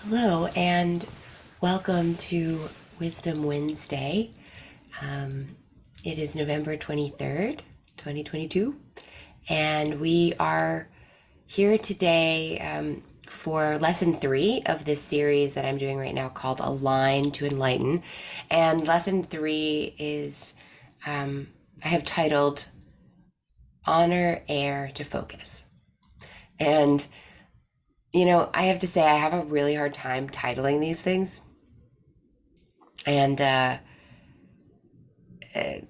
Hello, and welcome to Wisdom Wednesday. It is November 23rd, 2022, and we are here today for lesson 3 of this series that I'm doing right now called Align to Enlighten. And lesson 3 is, I have titled Honor Air to Focus. And I have to say, I have a really hard time titling these things. And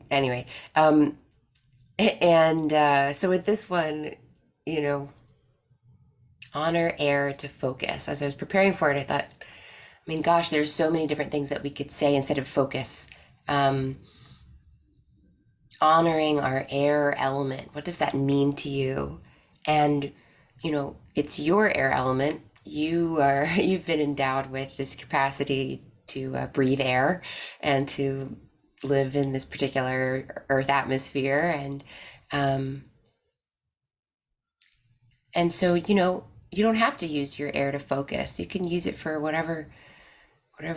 anyway, so with this one, you know, honor air to focus. As I was preparing for it, I thought, gosh, there's so many different things that we could say instead of focus. Honoring our air element. What does that mean to you? And it's your air element. You've been endowed with this capacity to breathe air and to live in this particular earth atmosphere, and so you don't have to use your air to focus. You can use it for whatever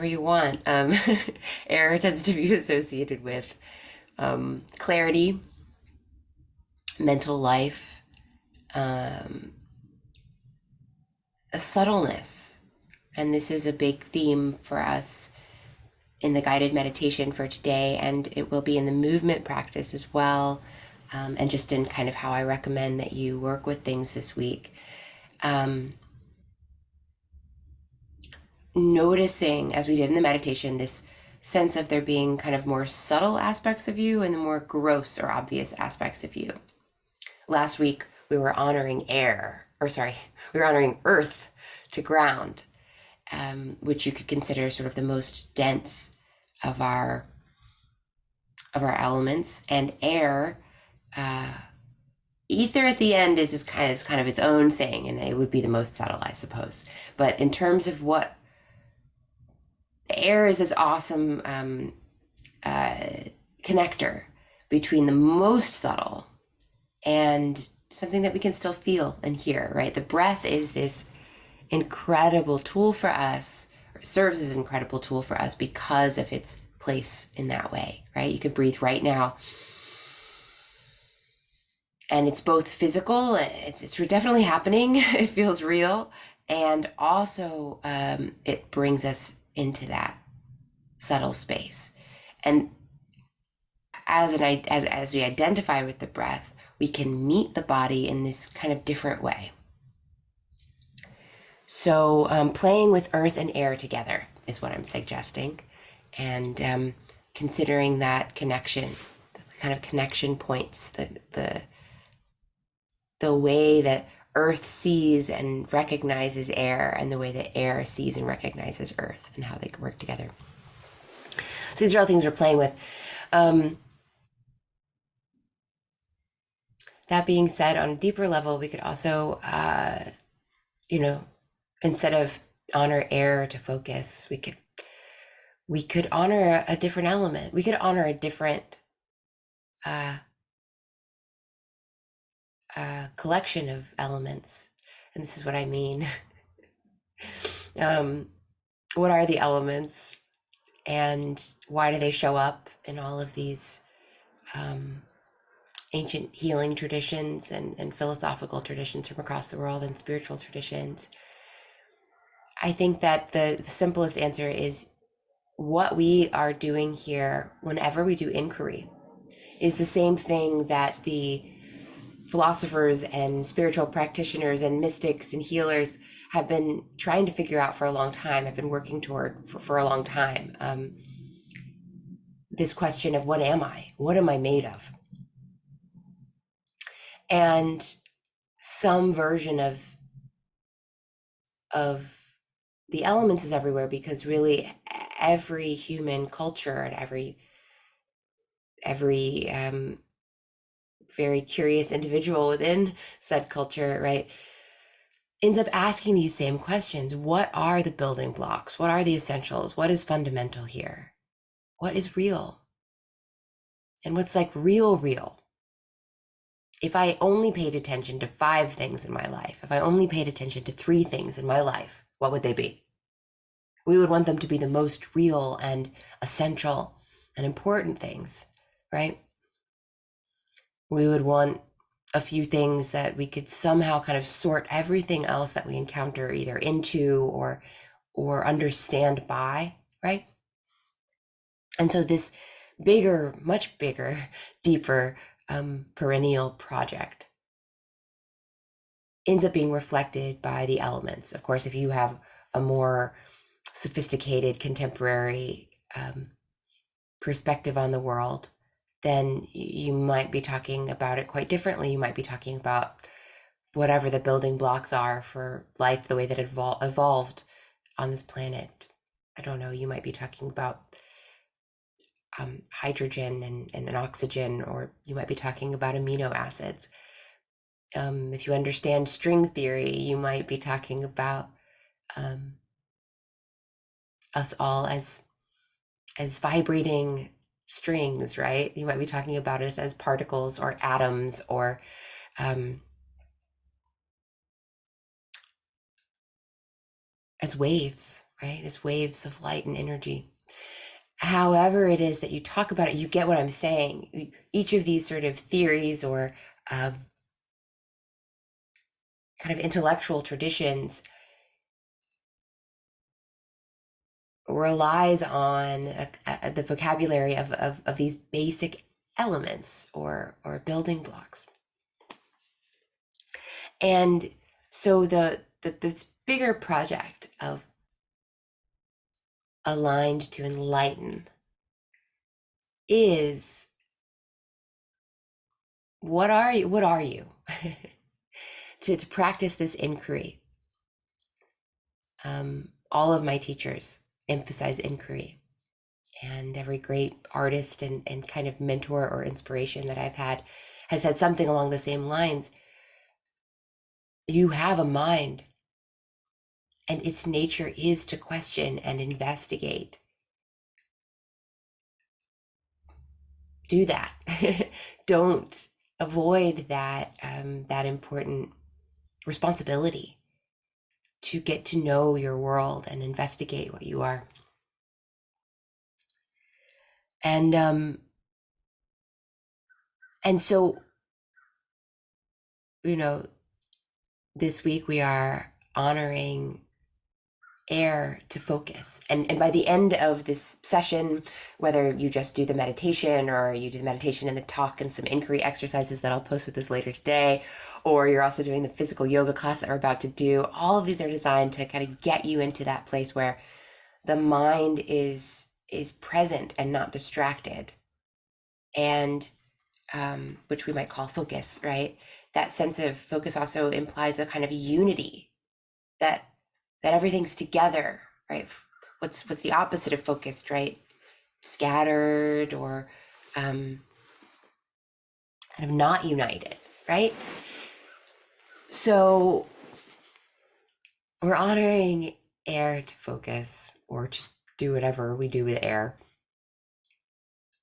you want. Air tends to be associated with clarity, mental life, a subtleness. And this is a big theme for us in the guided meditation for today, and it will be in the movement practice as well, and just in kind of how I recommend that you work with things this week. Noticing, as we did in the meditation, this sense of there being kind of more subtle aspects of you and the more gross or obvious aspects of you. Last week, we were honoring we were honoring earth to ground, which you could consider sort of the most dense of our elements, and air, ether at the end is kind of its own thing, and it would be the most subtle, I suppose. But in terms of what air is, this awesome connector between the most subtle and something that we can still feel and hear, right? The breath is this incredible tool for us, or serves as an incredible tool for us because of its place in that way, right? You could breathe right now. And it's both physical, it's definitely happening, it feels real, and also it brings us into that subtle space. And as we identify with the breath, we can meet the body in this kind of different way. So playing with earth and air together is what I'm suggesting, and considering that connection, the kind of connection points, the way that earth sees and recognizes air, and the way that air sees and recognizes earth, and how they can work together. So these are all things we're playing with. That being said, on a deeper level, we could also, instead of honor air to focus, we could honor a different element. We could honor a different collection of elements. And this is what I mean. What are the elements, and why do they show up in all of these ancient healing traditions and philosophical traditions from across the world, and spiritual traditions? I think that the simplest answer is what we are doing here whenever we do inquiry is the same thing that the philosophers and spiritual practitioners and mystics and healers have been trying to figure out for a long time, have been working toward for a long time. This question of what am I? What am I made of? And some version of the elements is everywhere, because really every human culture and every very curious individual within said culture, right, ends up asking these same questions. What are the building blocks? What are the essentials? What is fundamental here? What is real? And what's like real? If I only paid attention to 5 things in my life, if I only paid attention to 3 things in my life, what would they be? We would want them to be the most real and essential and important things, right? We would want a few things that we could somehow kind of sort everything else that we encounter either into or understand by, right? And so this bigger, much bigger, deeper perennial project ends up being reflected by the elements. Of course, if you have a more sophisticated contemporary perspective on the world, then you might be talking about it quite differently. You might be talking about whatever the building blocks are for life, the way that it evolved on this planet. I don't know, you might be talking about hydrogen and oxygen, or you might be talking about amino acids. If you understand string theory, you might be talking about us all as vibrating strings, right? You might be talking about us as particles or atoms or as waves, right? As waves of light and energy. However it is that you talk about it, you get what I'm saying. Each of these sort of theories or kind of intellectual traditions relies on the vocabulary of these basic elements or building blocks. And so this bigger project of aligned to enlighten is, what are you to practice this inquiry. All of my teachers emphasize inquiry, and every great artist and kind of mentor or inspiration that I've had has said something along the same lines. You have a mind, and its nature is to question and investigate. Do that. Don't avoid that that important responsibility to get to know your world and investigate what you are. And so, you know, this week we are honoring air to focus. And by the end of this session, whether you just do the meditation or you do the meditation and the talk and some inquiry exercises that I'll post with this later today, or you're also doing the physical yoga class that we're about to do, all of these are designed to kind of get you into that place where the mind is present and not distracted, and which we might call focus, right? That sense of focus also implies a kind of unity, that everything's together, right? What's the opposite of focused, right? Scattered or kind of not united, right? So we're honoring air to focus, or to do whatever we do with air.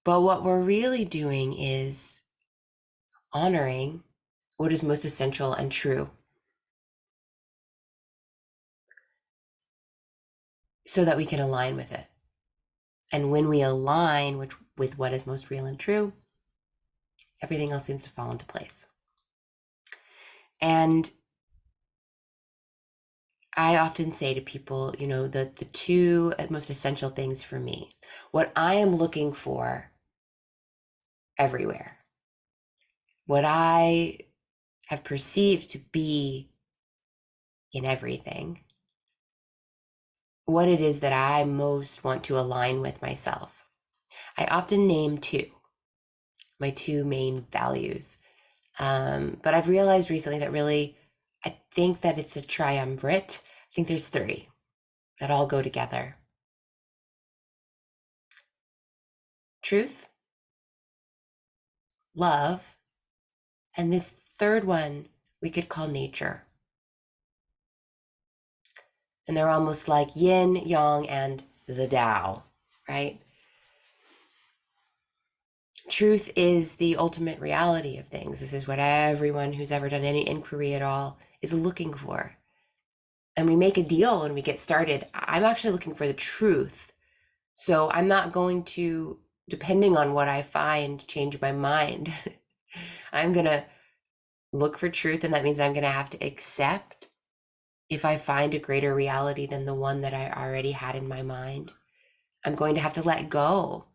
But what we're really doing is honoring what is most essential and true, so that we can align with it. And when we align with what is most real and true, everything else seems to fall into place. And I often say to people, the two most essential things for me, what I am looking for everywhere, what I have perceived to be in everything, what it is that I most want to align with myself. I often name my two main values. But I've realized recently that really, I think that it's a triumvirate. I think there's three that all go together: truth, love, and this third one we could call nature. And they're almost like yin, yang, and the Tao, right? Truth is the ultimate reality of things. This is what everyone who's ever done any inquiry at all is looking for. and we make a deal when we get started. I'm actually looking for the truth. So I'm not going to, depending on what I find, change my mind. I'm going to look for truth, and that means I'm going to have to accept if I find a greater reality than the one that I already had in my mind. I'm going to have to let go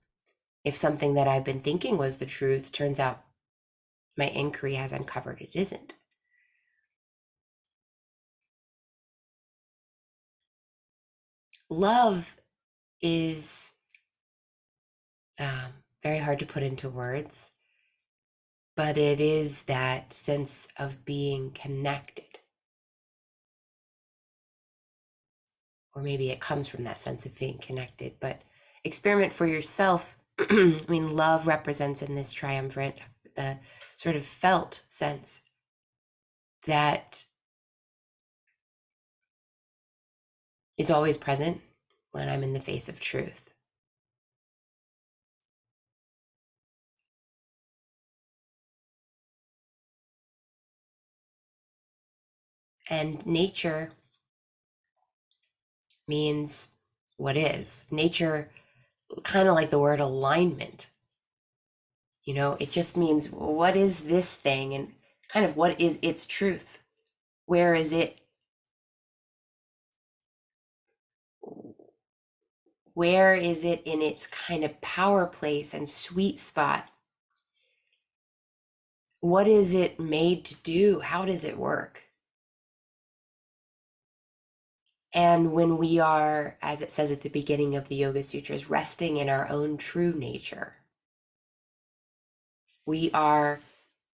if something that I've been thinking was the truth turns out my inquiry has uncovered it isn't. Love is very hard to put into words, but it is that sense of being connected. Or maybe it comes from that sense of being connected, but experiment for yourself. I mean, love represents in this triumvirate the sort of felt sense that is always present when I'm in the face of truth. And nature means what is. Nature, kind of like the word alignment, it just means what is this thing and kind of what is its truth? Where is it? Where is it in its kind of power place and sweet spot? What is it made to do? How does it work? And when we are, as it says at the beginning of the Yoga Sutras, resting in our own true nature, we are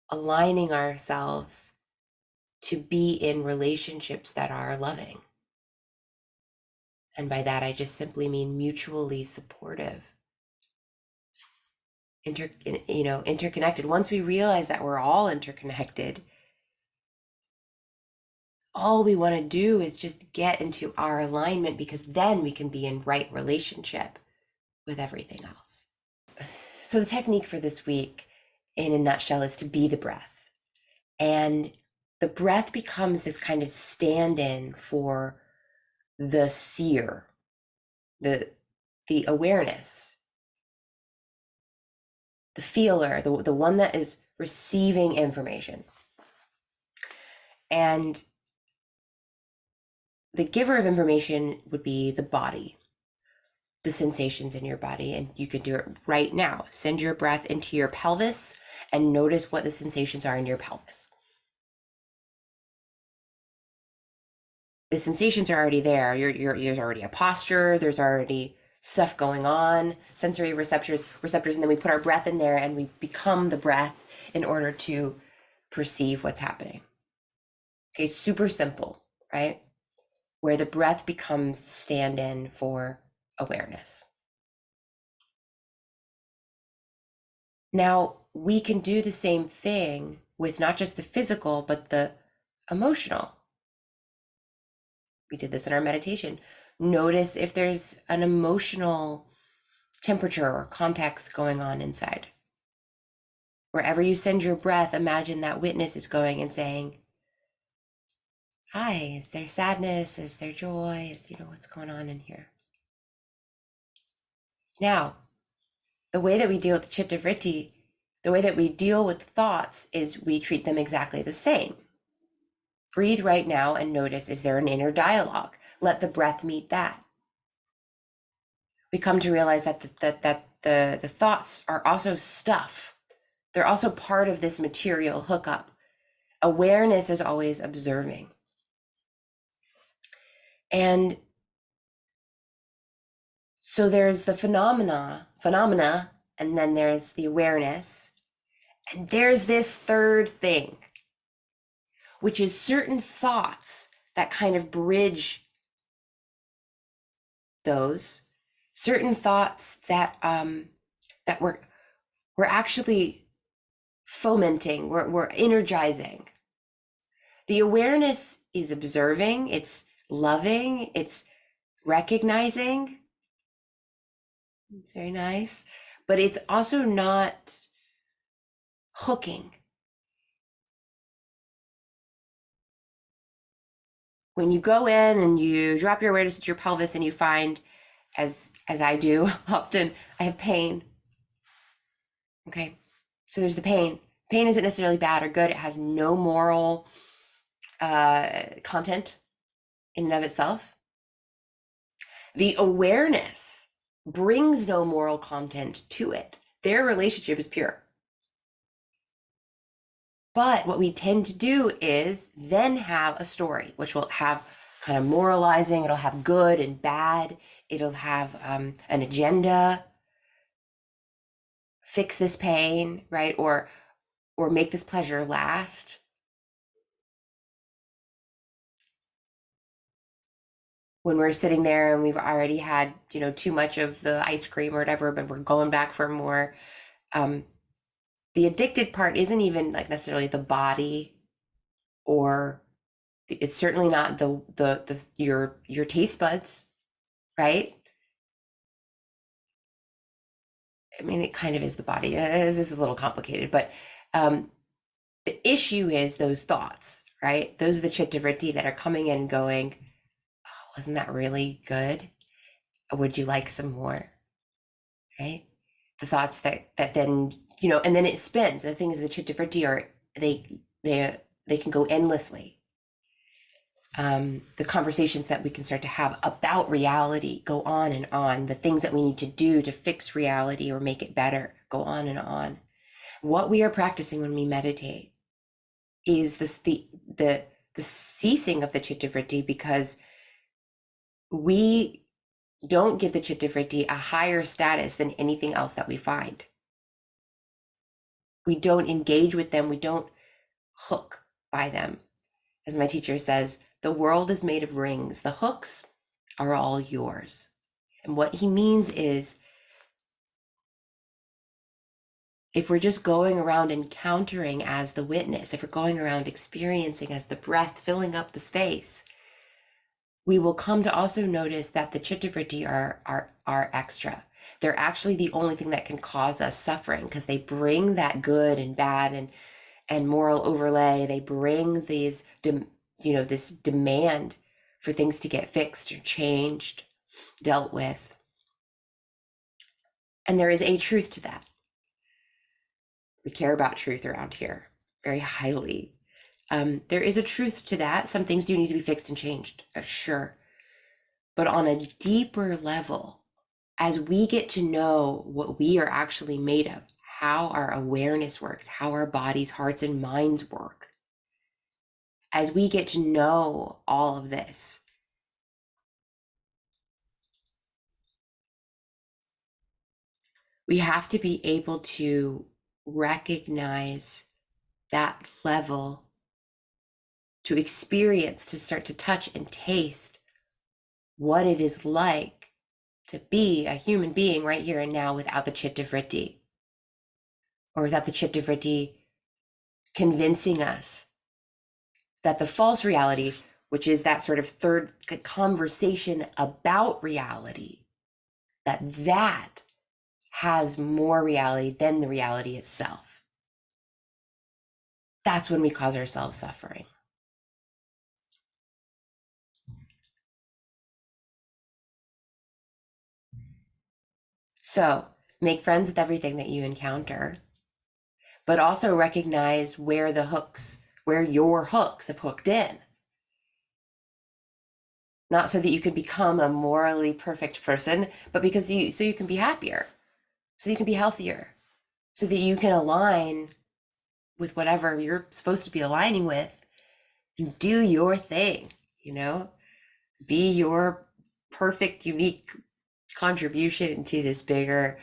aligning ourselves to be in relationships that are loving. And by that, I just simply mean mutually supportive, interconnected. Once we realize that we're all interconnected, all we want to do is just get into our alignment, because then we can be in right relationship with everything else. So the technique for this week, in a nutshell, is to be the breath. And the breath becomes this kind of stand-in for the seer, the awareness, the feeler, the one that is receiving information. And the giver of information would be the body, the sensations in your body. And you can do it right now. Send your breath into your pelvis and notice what the sensations are in your pelvis. The sensations are already there. There's already a posture. There's already stuff going on, sensory receptors, and then we put our breath in there and we become the breath in order to perceive what's happening. Okay, super simple, right? Where the breath becomes stand-in for awareness. Now, we can do the same thing with not just the physical, but the emotional. We did this in our meditation. Notice if there's an emotional temperature or context going on inside. Wherever you send your breath, imagine that witness is going and saying, hi, is there sadness? Is there joy? What's going on in here? Now, the way that we deal with chitta vritti, the way that we deal with thoughts is we treat them exactly the same. Breathe right now and notice, is there an inner dialogue? Let the breath meet that. We come to realize that the thoughts are also stuff. They're also part of this material hookup. Awareness is always observing. And so there's the phenomena, and then there's the awareness. And there's this third thing, which is certain thoughts that kind of bridge those, certain thoughts that that we're actually fomenting, we're energizing. The awareness is observing, it's loving, it's recognizing. It's very nice, but it's also not hooking. when you go in and you drop your awareness into your pelvis and you find, as I do often, I have pain. Okay, so there's the pain. Pain isn't necessarily bad or good. It has no moral content in and of itself. The awareness brings no moral content to it. Their relationship is pure. But what we tend to do is then have a story, which will have kind of moralizing, it'll have good and bad, it'll have an agenda, fix this pain, right? Or make this pleasure last. When we're sitting there and we've already had, too much of the ice cream or whatever, but we're going back for more. The addicted part isn't even like necessarily the body, or it's certainly not your taste buds, right? I mean, it kind of is the body. This is a little complicated, but the issue is those thoughts, right? Those are the chitta vritti that are coming in and going, oh, wasn't that really good? Would you like some more? Right? The thoughts that then, and then it spins. The thing is, the chitta vritti are, they can go endlessly. The conversations that we can start to have about reality go on and on. The things that we need to do to fix reality or make it better go on and on. What we are practicing when we meditate is the ceasing of the chitta vritti, because we don't give the chitta vritti a higher status than anything else that we find. We don't engage with them. We don't hook by them. As my teacher says, the world is made of rings. The hooks are all yours. And what he means is, if we're just going around encountering as the witness, if we're going around experiencing as the breath filling up the space, we will come to also notice that the chitta vritti are extra. They're actually the only thing that can cause us suffering, because they bring that good and bad and moral overlay. They bring these, this demand for things to get fixed or changed, dealt with. And there is a truth to that. We care about truth around here very highly. There is a truth to that. Some things do need to be fixed and changed, sure. But on a deeper level, as we get to know what we are actually made of, how our awareness works, how our bodies, hearts, and minds work, as we get to know all of this, we have to be able to recognize that level, to experience, to start to touch and taste what it is like to be a human being right here and now without the chitta vritti, or without the chitta vritti convincing us that the false reality, which is that sort of third conversation about reality, that has more reality than the reality itself. That's when we cause ourselves suffering. So make friends with everything that you encounter, but also recognize where your hooks have hooked in. Not so that you can become a morally perfect person, but so you can be happier, so you can be healthier, so that you can align with whatever you're supposed to be aligning with, and do your thing, be your perfect, unique contribution to this bigger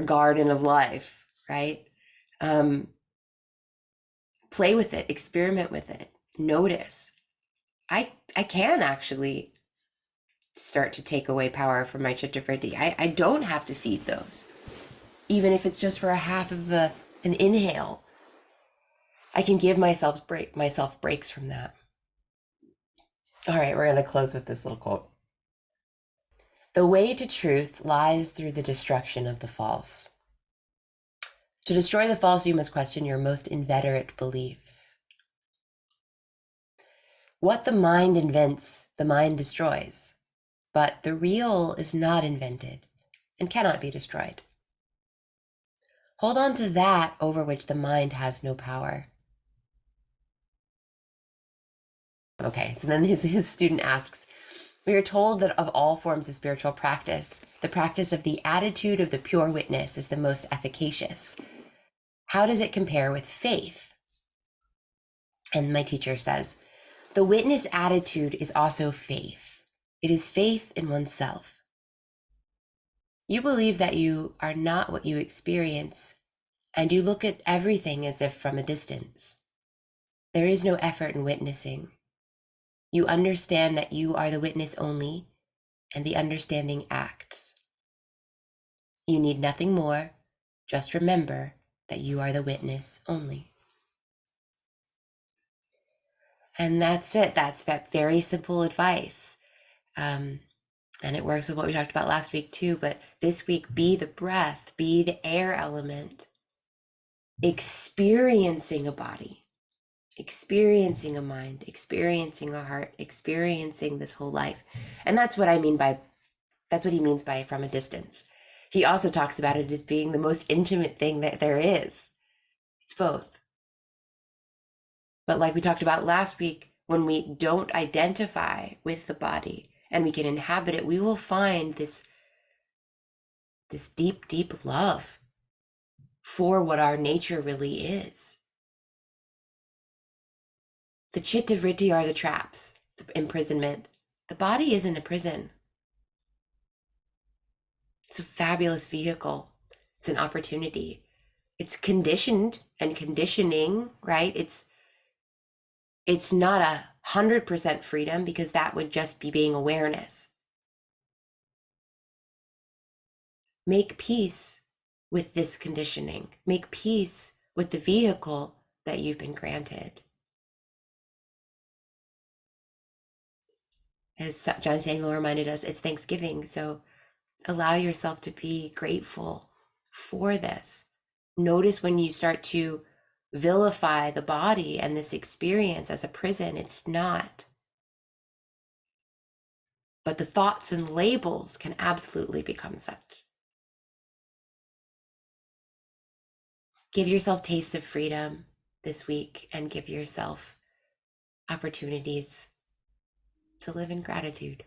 garden of life, right? Play with it, experiment with it, notice. I can actually start to take away power from my chitta vritti. I don't have to feed those, even if it's just for a half of an inhale. I can give myself breaks from that. All right, we're going to close with this little quote. The way to truth lies through the destruction of the false. To destroy the false, you must question your most inveterate beliefs. What the mind invents, the mind destroys. But the real is not invented and cannot be destroyed. Hold on to that over which the mind has no power. Okay, so then his student asks, we are told that of all forms of spiritual practice, the practice of the attitude of the pure witness is the most efficacious. How does it compare with faith? And my teacher says, the witness attitude is also faith. It is faith in oneself. You believe that you are not what you experience, and you look at everything as if from a distance. There is no effort in witnessing. You understand that you are the witness only, and the understanding acts. You need nothing more. Just remember that you are the witness only. And that's it. That's that very simple advice. And it works with what we talked about last week too. But this week, be the breath, be the air element, experiencing a body, experiencing a mind, experiencing a heart, experiencing this whole life. And that's what he means by from a distance. He also talks about it as being the most intimate thing that there is. It's both. But like we talked about last week, when we don't identify with the body and we can inhabit it, we will find this deep, deep love for what our nature really is. The chitta vritti are the traps, the imprisonment. The body isn't a prison. It's a fabulous vehicle. It's an opportunity. It's conditioned and conditioning, right? It's not 100% freedom, because that would just be being awareness. Make peace with this conditioning. Make peace with the vehicle that you've been granted. As John Samuel reminded us, it's Thanksgiving, so allow yourself to be grateful for this. Notice when you start to vilify the body and this experience as a prison. It's not. But the thoughts and labels can absolutely become such. Give yourself tastes of freedom this week and give yourself opportunities to live in gratitude.